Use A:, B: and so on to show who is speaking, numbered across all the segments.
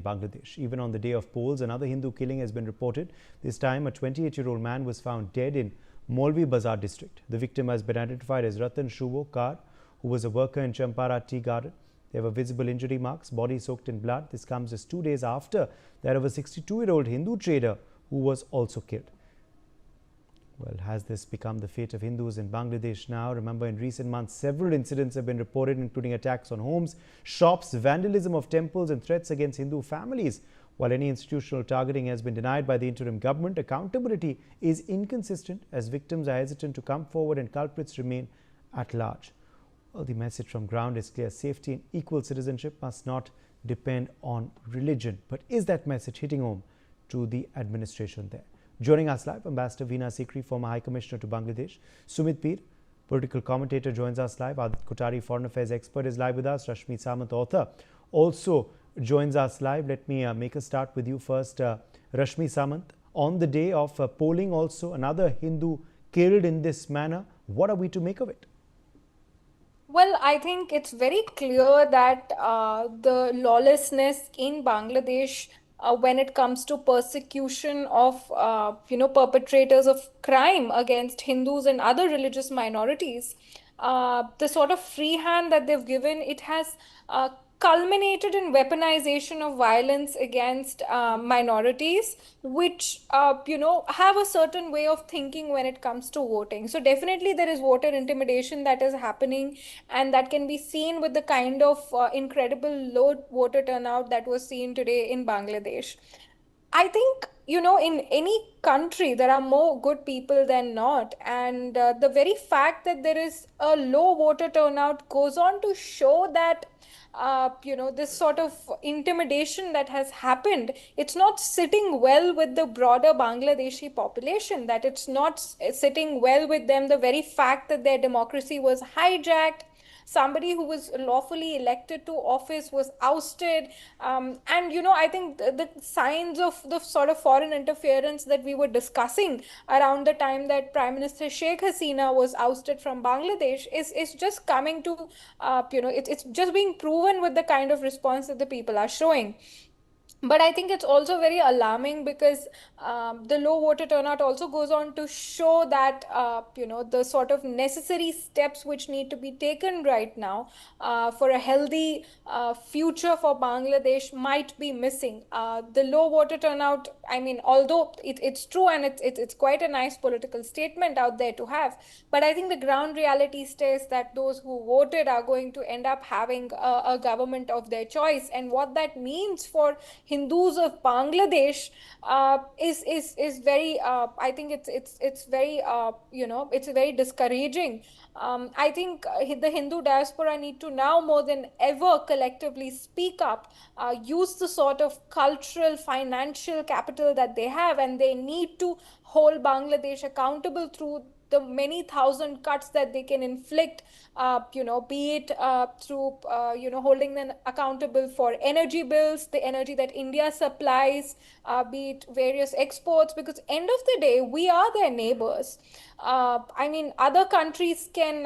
A: Bangladesh. Even on the day of polls, another Hindu killing has been reported. This time, a 28-year-old man was found dead in Molvi Bazar district. The victim has been identified as Ratan Shubo Kar, who was a worker in Champara Tea Garden. There were visible injury marks, body soaked in blood. This comes just 2 days after that of a 62-year-old Hindu trader who was also killed. Well, has this become the fate of Hindus in Bangladesh now? Remember, in recent months, several incidents have been reported, including attacks on homes, shops, vandalism of temples and threats against Hindu families. While any institutional targeting has been denied by the interim government, accountability is inconsistent as victims are hesitant to come forward and culprits remain at large. Well, the message from ground is clear. Safety and equal citizenship must not depend on religion. But is that message hitting home to the administration there? Joining us live, Ambassador Veena Sikri, former High Commissioner to Bangladesh. Sumit Peer, political commentator, joins us live. Adit Kothari, foreign affairs expert, is live with us. Rashmi Samant, author, also joins us live. Let me make a start with you first. Rashmi Samant, on the day of polling also, another Hindu killed in this manner. What are we to make of it?
B: Well, I think it's very clear that the lawlessness in Bangladesh, when it comes to persecution of perpetrators of crime against Hindus and other religious minorities, the sort of free hand that they've given, it has culminated in weaponization of violence against minorities, which have a certain way of thinking when it comes to voting. So definitely there is voter intimidation that is happening, and that can be seen with the kind of incredible low voter turnout that was seen today in Bangladesh. I think, in any country, there are more good people than not. And the very fact that there is a low voter turnout goes on to show that, this sort of intimidation that has happened, it's not sitting well with the broader Bangladeshi population, that it's not sitting well with them. The very fact that their democracy was hijacked, somebody who was lawfully elected to office was ousted, and I think the signs of the sort of foreign interference that we were discussing around the time that Prime Minister Sheikh Hasina was ousted from Bangladesh is just coming to it's just being proven with the kind of response that the people are showing. But I think it's also very alarming because the low voter turnout also goes on to show that the sort of necessary steps which need to be taken right now for a healthy future for Bangladesh might be missing. The low voter turnout, I mean, although it's true and it's quite a nice political statement out there to have, but I think the ground reality states that those who voted are going to end up having a government of their choice, and what that means for Hindus of Bangladesh is very. I think it's very it's very discouraging. I think the Hindu diaspora need to now more than ever collectively speak up, use the sort of cultural, financial capital that they have, and they need to hold Bangladesh accountable through the many thousand cuts that they can inflict, be it through, holding them accountable for energy bills, the energy that India supplies, be it various exports, because end of the day, we are their neighbors. I mean, other countries can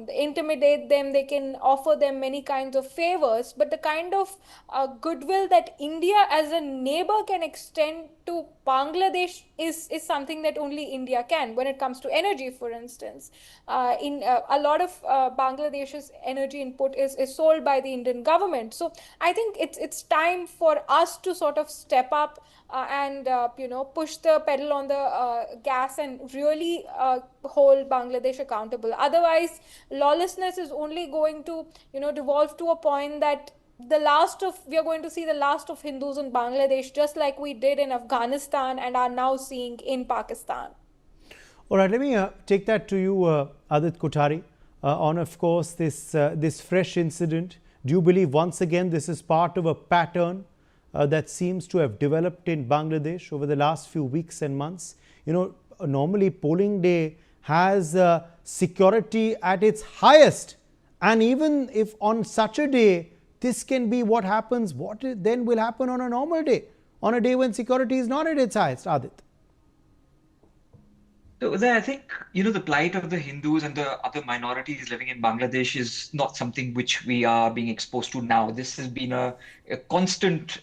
B: intimidate them, they can offer them many kinds of favors, but the kind of goodwill that India as a neighbor can extend to Bangladesh is something that only India can. When it comes to energy, for instance, in a lot of Bangladesh's energy input is sold by the Indian government. So I think it's time for us to sort of step up and push the pedal on the gas and really hold Bangladesh accountable. Otherwise, lawlessness is only going to devolve to a point that we are going to see the last of Hindus in Bangladesh, just like we did in Afghanistan and are now seeing in Pakistan.
A: All right, let me take that to you, Adit Kothari, on, of course, this fresh incident. Do you believe once again this is part of a pattern that seems to have developed in Bangladesh over the last few weeks and months? Normally polling day has security at its highest, and even if on such a day, this can be what happens, what then will happen on a normal day, on a day when security is not at its highest, Adit?
C: So Uday, I think, the plight of the Hindus and the other minorities living in Bangladesh is not something which we are being exposed to now. This has been a constant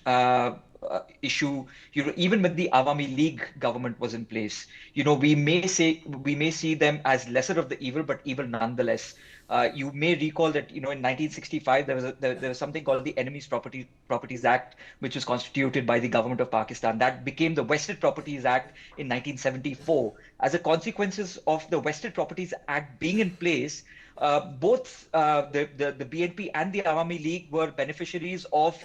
C: issue, even when the Awami League government was in place. We may see them as lesser of the evil, but evil nonetheless. You may recall that, in 1965, there was something called the Properties Act, which was constituted by the government of Pakistan. That became the Vested Properties Act in 1974. As a consequences of the Vested Properties Act being in place, both the BNP and the Awami League were beneficiaries of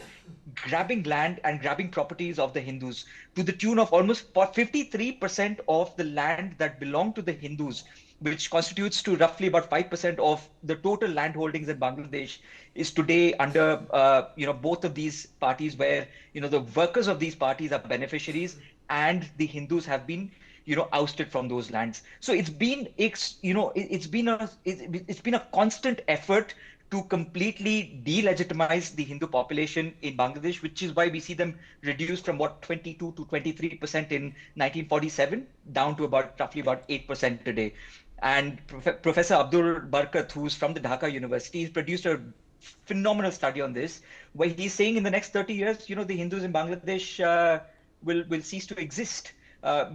C: grabbing land and grabbing properties of the Hindus to the tune of almost 53% of the land that belonged to the Hindus, which constitutes to roughly about 5% of the total land holdings in Bangladesh, is today under both of these parties, where the workers of these parties are beneficiaries and the Hindus have been ousted from those lands. So it's been a constant effort to completely delegitimize the Hindu population in Bangladesh, which is why we see them reduced from what 22 to 23% in 1947 down to roughly about 8% today. And Professor Abdul Barkat, who's from the Dhaka University, has produced a phenomenal study on this, where he's saying in the next 30 years, the Hindus in Bangladesh will cease to exist,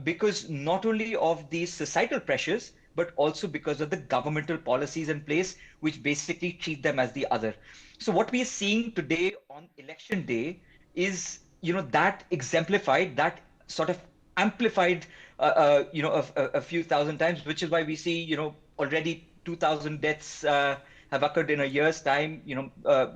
C: because not only of these societal pressures, but also because of the governmental policies in place, which basically treat them as the other. So what we are seeing today on election day is, that exemplified, that sort of amplified, a few thousand times, which is why we see, already 2,000 deaths have occurred in a year's time.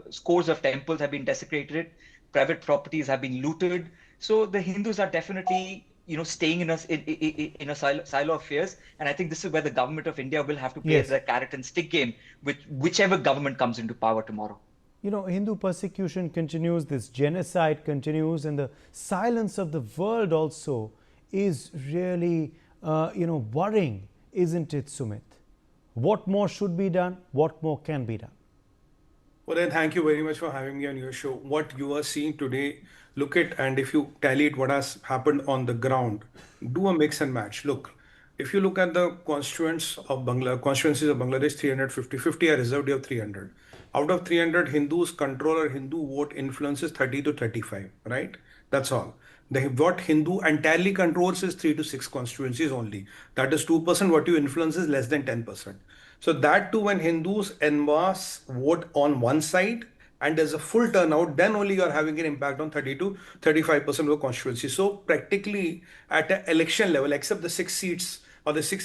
C: Scores of temples have been desecrated, private properties have been looted. So the Hindus are definitely, staying in a silo of fears. And I think this is where the government of India will have to play
A: Yes.
C: the carrot and stick game with whichever government comes into power tomorrow.
A: Hindu persecution continues, this genocide continues, and the silence of the world also is really, worrying, isn't it, Sumit? What more should be done? What more can be done?
D: Well, then, thank you very much for having me on your show. What you are seeing today, look at, and if you tally it, what has happened on the ground, do a mix and match. Look, if you look at the constituencies of Bangladesh, 350, 50 are reserved, you have 300. Out of 300, Hindus control or Hindu vote influences 30 to 35, right? That's all. What Hindu entirely controls is 3 to 6 constituencies only. That is 2%. What you influence is less than 10%. So that too, when Hindus en masse vote on one side and there's a full turnout, then only you are having an impact on 30 to 35% of the constituency. So practically at an election level, except the 6 seats or the 6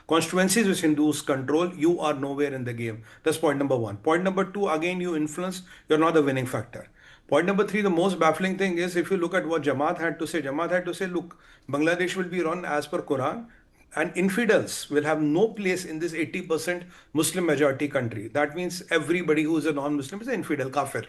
D: constituencies which Hindus control, you are nowhere in the game. That's point number one. Point number two, again, you influence, you're not the winning factor. Point number three, the most baffling thing is if you look at what Jamaat had to say, look, Bangladesh will be run as per Quran and infidels will have no place in this 80% Muslim majority country. That means everybody who is a non-Muslim is an infidel, kafir.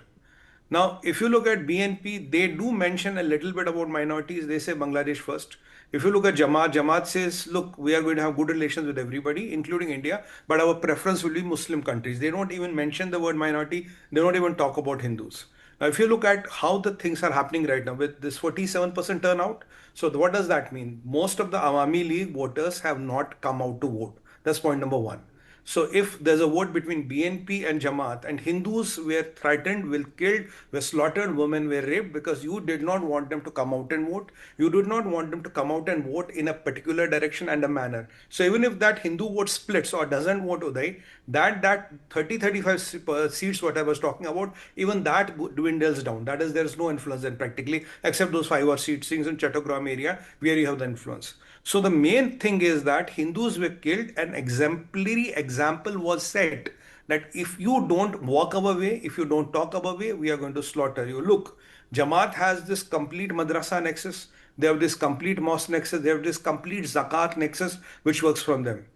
D: Now, if you look at BNP, they do mention a little bit about minorities. They say Bangladesh first. If you look at Jamaat says, look, we are going to have good relations with everybody, including India, but our preference will be Muslim countries. They don't even mention the word minority. They don't even talk about Hindus. Now, if you look at how the things are happening right now with this 47% turnout, so what does that mean? Most of the Awami League voters have not come out to vote. That's point number one. So if there's a vote between BNP and Jamaat and Hindus were threatened, were killed, were slaughtered, women were raped because you did not want them to come out and vote. You did not want them to come out and vote in a particular direction and a manner. So even if that Hindu vote splits or doesn't vote Uday, that 30-35 seats what I was talking about, even that dwindles down. That is, there is no influence then practically, except those 5 or 6 things in Chattogram area where you have the influence. So the main thing is that Hindus were killed. An exemplary example was set that if you don't walk our way, if you don't talk our way, we are going to slaughter you. Look, Jamaat has this complete madrasa nexus. They have this complete mosque nexus. They have this complete zakat nexus, which works from them.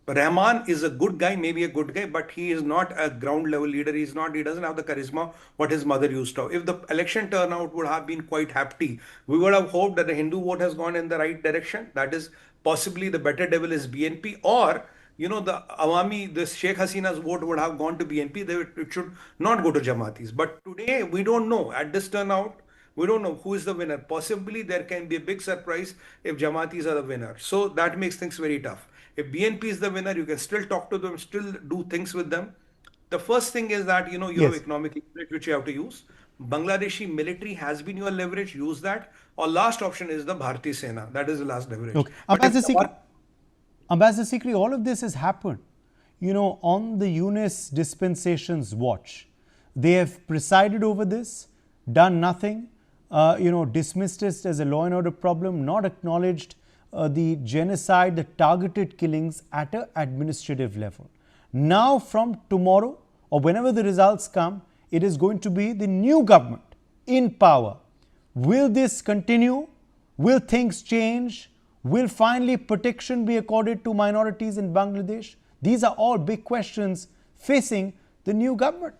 D: Rahman is a good guy, maybe a good guy, but he is not a ground level leader. He doesn't have the charisma what his mother used to have. If the election turnout would have been quite hefty, we would have hoped that the Hindu vote has gone in the right direction. That is possibly the better devil is BNP, or the Awami, the Sheikh Hasina's vote would have gone to BNP. It should not go to Jamaatis. But today we don't know. At this turnout, We don't know who is the winner. Possibly there can be a big surprise if Jamaatis are the winner. So that makes things very tough. If BNP is the winner, you can still talk to them, still do things with them. The first thing is that you have
A: Yes.
D: economic leverage which you have to use. Bangladeshi military has been your leverage. Use that. Or last option is the Bharati Sena. That is the last leverage.
A: Okay.
D: But if
A: Ambassador Sikri, all of this has happened, on the UNIS dispensation's watch. They have presided over this, done nothing, dismissed it as a law and order problem, not acknowledged the genocide, the targeted killings at an administrative level. Now, from tomorrow or whenever the results come, it is going to be the new government in power. Will this continue? Will things change? Will finally protection be accorded to minorities in Bangladesh? These are all big questions facing the new government.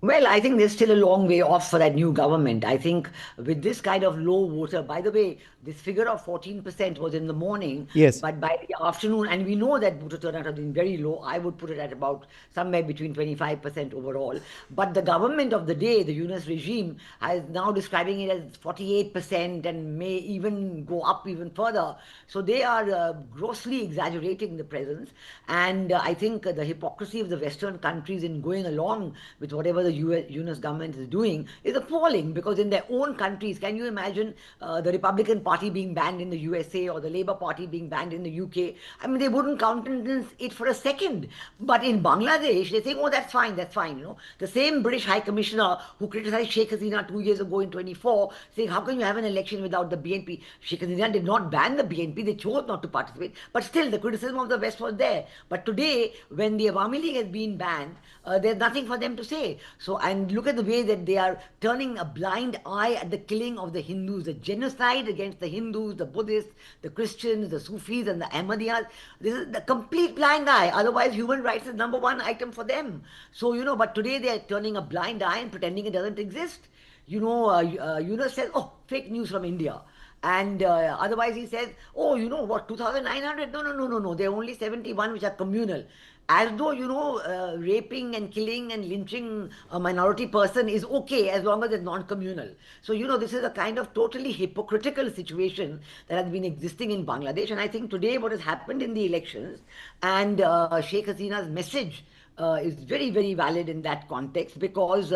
E: Well, I think there's still a long way off for that new government. I think with this kind of low voter, by the way, this figure of 14% was in the morning,
A: Yes.
E: but by the afternoon, and we know that voter turnout has been very low. I would put it at about somewhere between 25% overall. But the government of the day, the UNIS regime, is now describing it as 48% and may even go up even further. So they are grossly exaggerating the presence. And I think the hypocrisy of the Western countries in going along with whatever the UNIS government is doing is appalling, because in their own countries, can you imagine the Republican Party being banned in the USA or the Labour Party being banned in the UK? I mean, they wouldn't countenance it for a second. But in Bangladesh, they think, oh, that's fine. The same British High Commissioner who criticized Sheikh Hasina 2 years ago in 24, saying, how can you have an election without the BNP? Sheikh Hasina did not ban the BNP, they chose not to participate. But still, the criticism of the West was there. But today, when the Awami League has been banned, there's nothing for them to say. So, and look at the way that they are turning a blind eye at the killing of the Hindus, the genocide against the Hindus, the Buddhists, the Christians, the Sufis, and the Ahmadiyas. This is the complete blind eye. Otherwise, human rights is number one item for them. So, but today they are turning a blind eye and pretending it doesn't exist. Yunus says, oh, fake news from India. And otherwise he says, oh, 2,900? No. There are only 71 which are communal. As though, raping and killing and lynching a minority person is okay as long as it's non-communal. So, this is a kind of totally hypocritical situation that has been existing in Bangladesh. And I think today what has happened in the elections and Sheikh Hasina's message is very, very valid in that context, because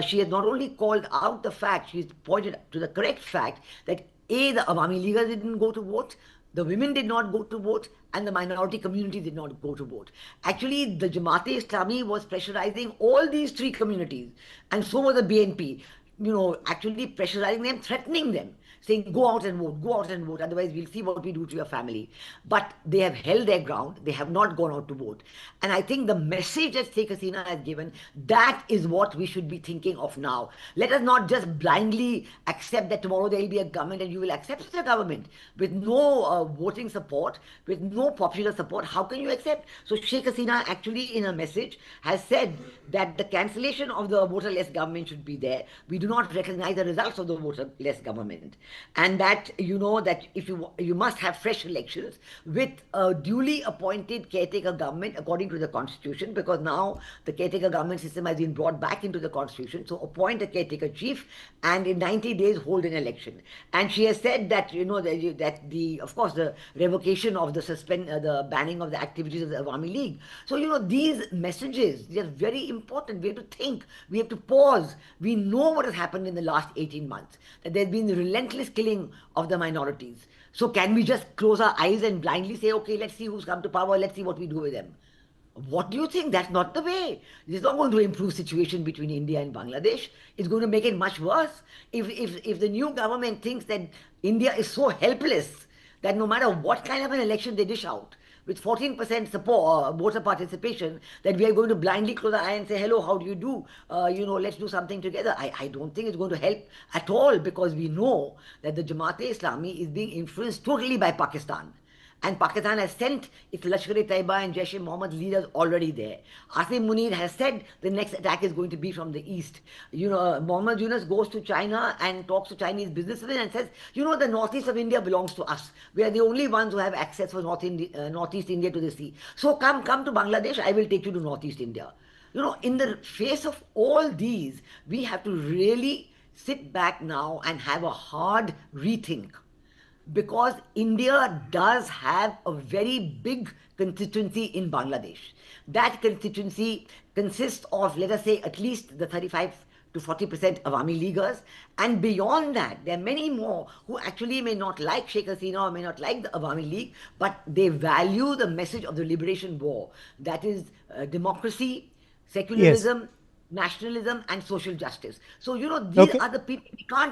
E: she has not only called out the fact, she's pointed to the correct fact that A, the Awami Leaguers didn't go to vote, the women did not go to vote, and the minority community did not go to vote. Actually, the Jamaat-e-Islami was pressurizing all these three communities, and so was the BNP, actually pressurizing them, threatening them, saying, go out and vote, otherwise we'll see what we do to your family. But they have held their ground, they have not gone out to vote. And I think the message that Sheikh Hasina has given, that is what we should be thinking of now. Let us not just blindly accept that tomorrow there will be a government and you will accept the government with no voting support, with no popular support. How can you accept? So Sheikh Hasina actually in a message has said that the cancellation of the voterless government should be there. We do not recognize the results of the voterless government. And that, that if you must have fresh elections with a duly appointed caretaker government according to the constitution, because now the caretaker government system has been brought back into the constitution. So appoint a caretaker chief and in 90 days hold an election. And she has said that, of course, the revocation of the banning of the activities of the Awami League. So, these messages, they are very important. We have to think, we have to pause. We know what has happened in the last 18 months, that there's been relentless killing of the minorities. So can we just close our eyes and blindly say, okay, let's see who's come to power, let's see what we do with them? What do you think? That's not the way. This is not going to improve situation between India and Bangladesh. It's going to make it much worse. If the new government thinks that India is so helpless that no matter what kind of an election they dish out, with 14% support, voter participation, that we are going to blindly close our eye and say, hello, how do you do? Let's do something together. I don't think it's going to help at all, because we know that the Jamaat-e-Islami is being influenced totally by Pakistan. And Pakistan has sent its Lashkar-e-Taiba and Jaish-e-Mohammed leaders already there. Asim Munir has said the next attack is going to be from the east. Mohammed Yunus goes to China and talks to Chinese businessmen and says, the northeast of India belongs to us. We are the only ones who have access for northeast India to the sea. So come to Bangladesh, I will take you to northeast India. In the face of all these, we have to really sit back now and have a hard rethink, because India does have a very big constituency in Bangladesh. That constituency consists of, let us say, at least the 35 to 40% Awami Leaguers, and beyond that, there are many more who actually may not like Sheikh Hasina or may not like the Awami League, but they value the message of the liberation war, that is democracy, secularism, nationalism, and social justice. So these
A: Okay.
E: are the people.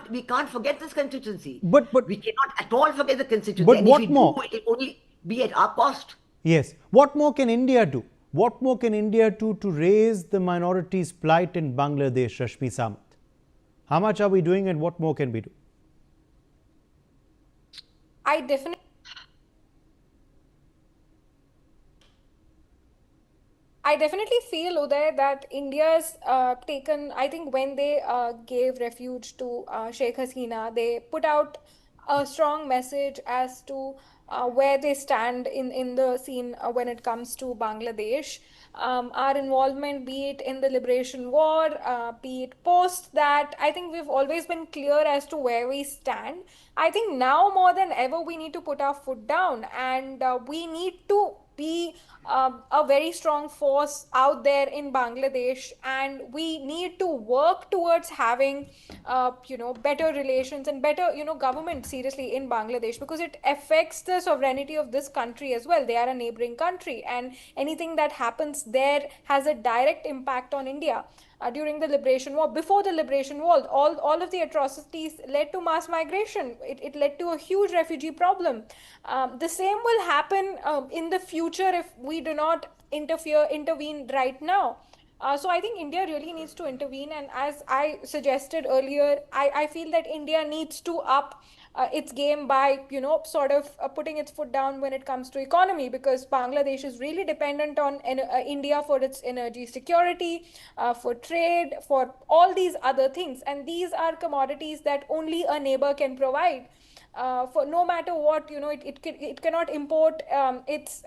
E: We can't forget this constituency.
A: But
E: We cannot at all forget the constituency.
A: But
E: and
A: what
E: if we
A: more?
E: do, it will only be at our cost.
A: Yes. What more can India do? What more can India do to raise the minorities' plight in Bangladesh, Rashmi Samant? How much are we doing and what more can we do?
B: I definitely feel, Uday, that India's taken, I think when they gave refuge to Sheikh Hasina, they put out a strong message as to where they stand in the scene when it comes to Bangladesh. Our involvement, be it in the liberation war, be it post that, I think we've always been clear as to where we stand. I think now more than ever, we need to put our foot down, and we need to be a very strong force out there in Bangladesh, and we need to work towards having better relations and better government seriously in Bangladesh, because it affects the sovereignty of this country as well. They are a neighboring country, and anything that happens there has a direct impact on India. During the liberation war, before the liberation war, all of the atrocities led to mass migration. It led to a huge refugee problem. The same will happen in the future if we do not intervene right now. So I think India really needs to intervene, and as I suggested earlier, I feel that India needs to up its game by sort of putting its foot down when it comes to economy, because Bangladesh is really dependent on India for its energy security, for trade, for all these other things, and these are commodities that only a neighbor can provide. For no matter what, it cannot import its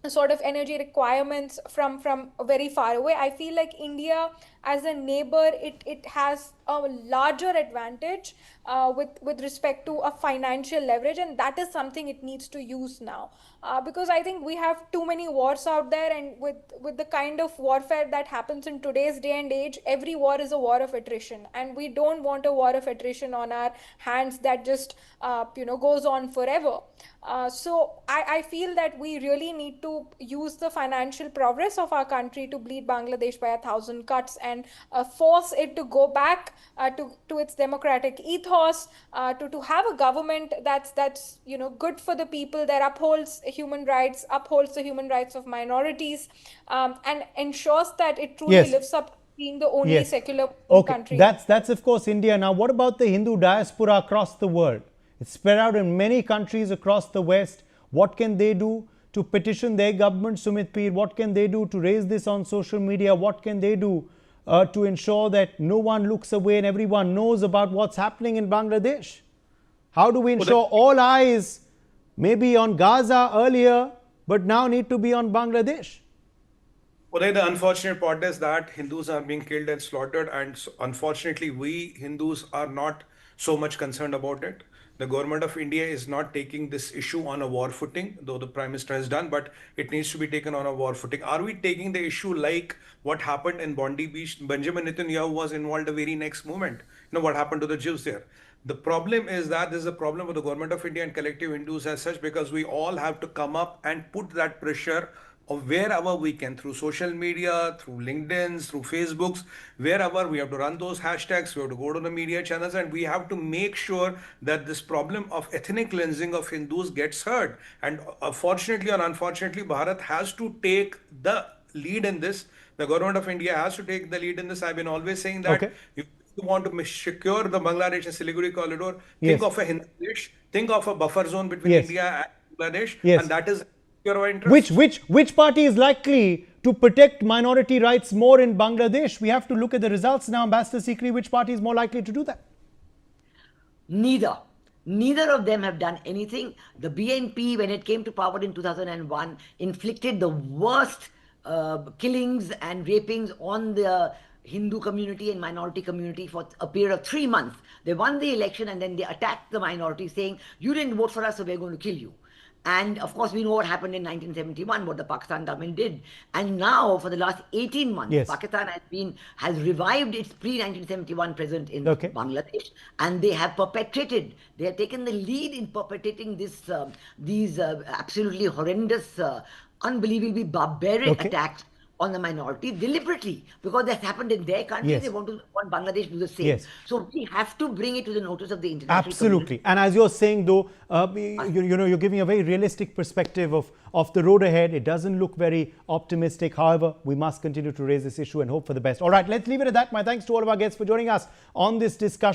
B: sort of energy requirements from very far away. I feel like India as a neighbor, it has a larger advantage with respect to a financial leverage, and that is something it needs to use now, because I think we have too many wars out there, and with the kind of warfare that happens in today's day and age, every war is a war of attrition, and we don't want a war of attrition on our hands that just goes on forever. So I feel that we really need to use the financial progress of our country to bleed Bangladesh by 1,000 cuts, and force it to go back to its democratic ethos, to have a government that's good for the people, that upholds human rights, upholds the human rights of minorities, and ensures that it truly
A: Yes.
B: lives up to being the only
A: Yes.
B: secular
A: Okay.
B: country.
A: That's of course India. Now, what about the Hindu diaspora across the world? It's spread out in many countries across the West. What can they do to petition their government, Sumit Peer? What can they do to raise this on social media? What can they do to ensure that no one looks away and everyone knows about what's happening in Bangladesh? How do we ensure all eyes maybe on Gaza earlier, but now need to be on Bangladesh?
D: Uday, the unfortunate part is that Hindus are being killed and slaughtered, and unfortunately, we Hindus are not so much concerned about it. The government of India is not taking this issue on a war footing, though the Prime Minister has done, but it needs to be taken on a war footing. Are we taking the issue like what happened in Bondi Beach? Benjamin Netanyahu was involved the very next moment. What happened to the Jews there? The problem is that this is a problem with the government of India and collective Hindus as such, because we all have to come up and put that pressure of wherever we can, through social media, through LinkedIn, through Facebooks, wherever we have to run those hashtags, we have to go to the media channels, and we have to make sure that this problem of ethnic cleansing of Hindus gets heard. And fortunately or unfortunately, Bharat has to take the lead in this. The government of India has to take the lead in this. I've been always saying that if you want to secure the Bangladesh and Siliguri corridor, think of a Hindulish, think of a buffer zone between India and Bangladesh, and that is your interest.
A: Which party is likely to protect minority rights more in Bangladesh? We have to look at the results now, Ambassador Sikri. Which party is more likely to do that?
E: Neither of them have done anything. The BNP, when it came to power in 2001, inflicted the worst killings and rapings on the Hindu community and minority community for a period of 3 months. They won the election and then they attacked the minority saying, you didn't vote for us, so we're going to kill you. And of course, we know what happened in 1971, what the Pakistan government did. And now, for the last 18 months,
A: Yes.
E: Pakistan has revived its pre-1971 presence in Bangladesh, and they have taken the lead in perpetrating these absolutely horrendous, unbelievably barbaric attacks on the minority deliberately, because that's happened in their country.
A: Yes.
E: They want Bangladesh to do the same.
A: Yes.
E: So we have to bring it to the notice of the international
A: Absolutely.
E: community.
A: And as you're saying, though, you're giving a very realistic perspective of the road ahead. It doesn't look very optimistic. However, we must continue to raise this issue and hope for the best. All right, let's leave it at that. My thanks to all of our guests for joining us on this discussion.